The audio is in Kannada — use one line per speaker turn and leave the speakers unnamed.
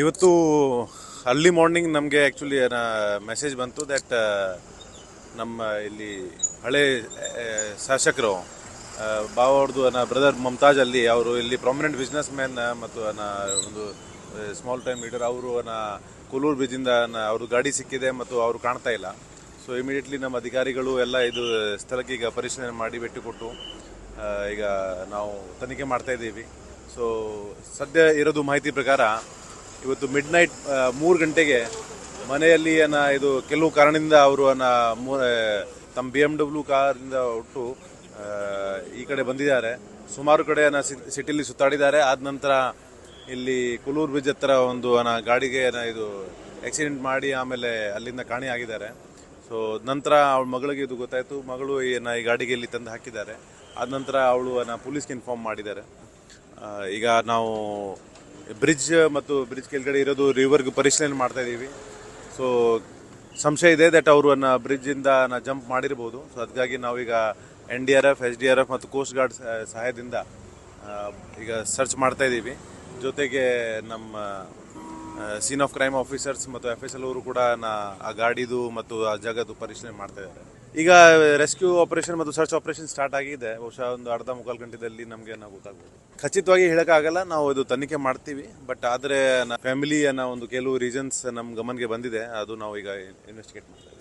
ಇವತ್ತು ಅರ್ಲಿ ಮಾರ್ನಿಂಗ್ ನಮಗೆ ಆ್ಯಕ್ಚುಲಿ ಮೆಸೇಜ್ ಬಂತು ದಟ್ ನಮ್ಮ ಇಲ್ಲಿ ಹಳೆ ಶಾಸಕರು ಬಾವ ಅವ್ರದ್ದು ಬ್ರದರ್ ಮಮತಾಜ್ ಅಲ್ಲಿ ಅವರು ಇಲ್ಲಿ ಪ್ರಾಮಿನೆಂಟ್ ಬಿಸ್ನೆಸ್ ಮ್ಯಾನ್ ಮತ್ತು ಒಂದು ಸ್ಮಾಲ್ ಟೈಮ್ ಲೀಡರ್ ಅವರು ಕೂಲೂರು ಬ್ರಿಡ್ಜಿಂದ ಅವ್ರ ಗಾಡಿ ಸಿಕ್ಕಿದೆ ಮತ್ತು ಅವರು ಕಾಣ್ತಾ ಇಲ್ಲ. ಸೊ ಇಮಿಡಿಯೇಟ್ಲಿ ನಮ್ಮ ಅಧಿಕಾರಿಗಳು ಎಲ್ಲ ಇದು ಸ್ಥಳಕ್ಕೆ ಈಗ ಪರಿಶೀಲನೆ ಮಾಡಿ ಭೇಟಿ ಕೊಟ್ಟು ಈಗ ನಾವು ತನಿಖೆ ಮಾಡ್ತಾ ಇದ್ದೀವಿ. ಸೊ ಸದ್ಯ ಇರೋದು ಮಾಹಿತಿ ಪ್ರಕಾರ ಇವತ್ತು ಮಿಡ್ ನೈಟ್ 3 ಗಂಟೆಗೆ ಮನೆಯಲ್ಲಿ ಇದು ಕೆಲವು ಕಾರಣದಿಂದ ಅವರು ತಮ್ಮ BMW ಕಾರಿಂದ ಹೊಟ್ಟು ಈ ಕಡೆ ಬಂದಿದ್ದಾರೆ. ಸುಮಾರು ಕಡೆ ಸಿಟಿಲಿ ಸುತ್ತಾಡಿದ್ದಾರೆ. ಆದ ನಂತರ ಇಲ್ಲಿ ಕೂಲೂರು ಬ್ರಿಡ್ಜ್ ಹತ್ರ ಒಂದು ಗಾಡಿಗೆ ಇದು ಆಕ್ಸಿಡೆಂಟ್ ಮಾಡಿ ಆಮೇಲೆ ಅಲ್ಲಿಂದ ಕಾಣೆಯಾಗಿದ್ದಾರೆ. ಸೊ ನಂತರ ಅವಳ ಮಗಳಿಗೆ ಇದು ಗೊತ್ತಾಯಿತು. ಮಗಳು ಈ ಗಾಡಿಗೆ ಇಲ್ಲಿ ತಂದು ಹಾಕಿದ್ದಾರೆ. ಆದ ನಂತರ ಅವಳು ಪೊಲೀಸ್ಗೆ ಇನ್ಫಾರ್ಮ್ ಮಾಡಿದ್ದಾರೆ. ಈಗ ನಾವು ಬ್ರಿಡ್ಜ್ ಮತ್ತು ಬ್ರಿಡ್ಜ್ ಕೆಳಗಡೆ ಇರೋದು ರಿವರ್ಗೆ ಪರಿಶೀಲನೆ ಮಾಡ್ತಾ ಇದ್ದೀವಿ. ಸೊ ಸಂಶಯ ಇದೆ ದಟ್ ಅವರು ಬ್ರಿಡ್ಜಿಂದ ಜಂಪ್ ಮಾಡಿರ್ಬೋದು. ಸೊ ಅದಕ್ಕಾಗಿ ನಾವೀಗ NDRF, SDRF ಮತ್ತು ಕೋಸ್ಟ್ ಗಾರ್ಡ್ ಸಹಾಯದಿಂದ ಈಗ ಸರ್ಚ್ ಮಾಡ್ತಾ ಇದ್ದೀವಿ. ಜೊತೆಗೆ ನಮ್ಮ ಸೀನ್ ಆಫ್ ಕ್ರೈಮ್ ಆಫೀಸರ್ಸ್ ಮತ್ತು FSL ಅವರು ಕೂಡ ಆ ಗಾಡಿದು ಮತ್ತು ಆ ಜಾಗದ್ದು ಪರಿಶೀಲನೆ ಮಾಡ್ತಾ ಇದ್ದಾರೆ. ಈಗ ರೆಸ್ಕ್ಯೂ ಆಪರೇಷನ್ ಮತ್ತು ಸರ್ಚ್ ಆಪರೇಷನ್ ಸ್ಟಾರ್ಟ್ ಆಗಿದೆ. ಬಹುಶಃ ಒಂದು ಅರ್ಧ ಮುಕ್ಕಾಲು ಗಂಟೆದಲ್ಲಿ ನಮಗೆ ಗೊತ್ತಾಗ್ಬೋದು. ಖಚಿತವಾಗಿ ಹೇಳೋಕ್ಕಾಗಲ್ಲ, ನಾವು ಇದು ತನಿಖೆ ಮಾಡ್ತೀವಿ. ಬಟ್ ಆದರೆ ಫ್ಯಾಮಿಲಿ ಒಂದು ಕೆಲವು ರೀಸನ್ಸ್ ನಮ್ಮ ಗಮನಕ್ಕೆ ಬಂದಿದೆ, ಅದು ನಾವು ಈಗ ಇನ್ವೆಸ್ಟಿಗೇಟ್ ಮಾಡ್ತೀವಿ.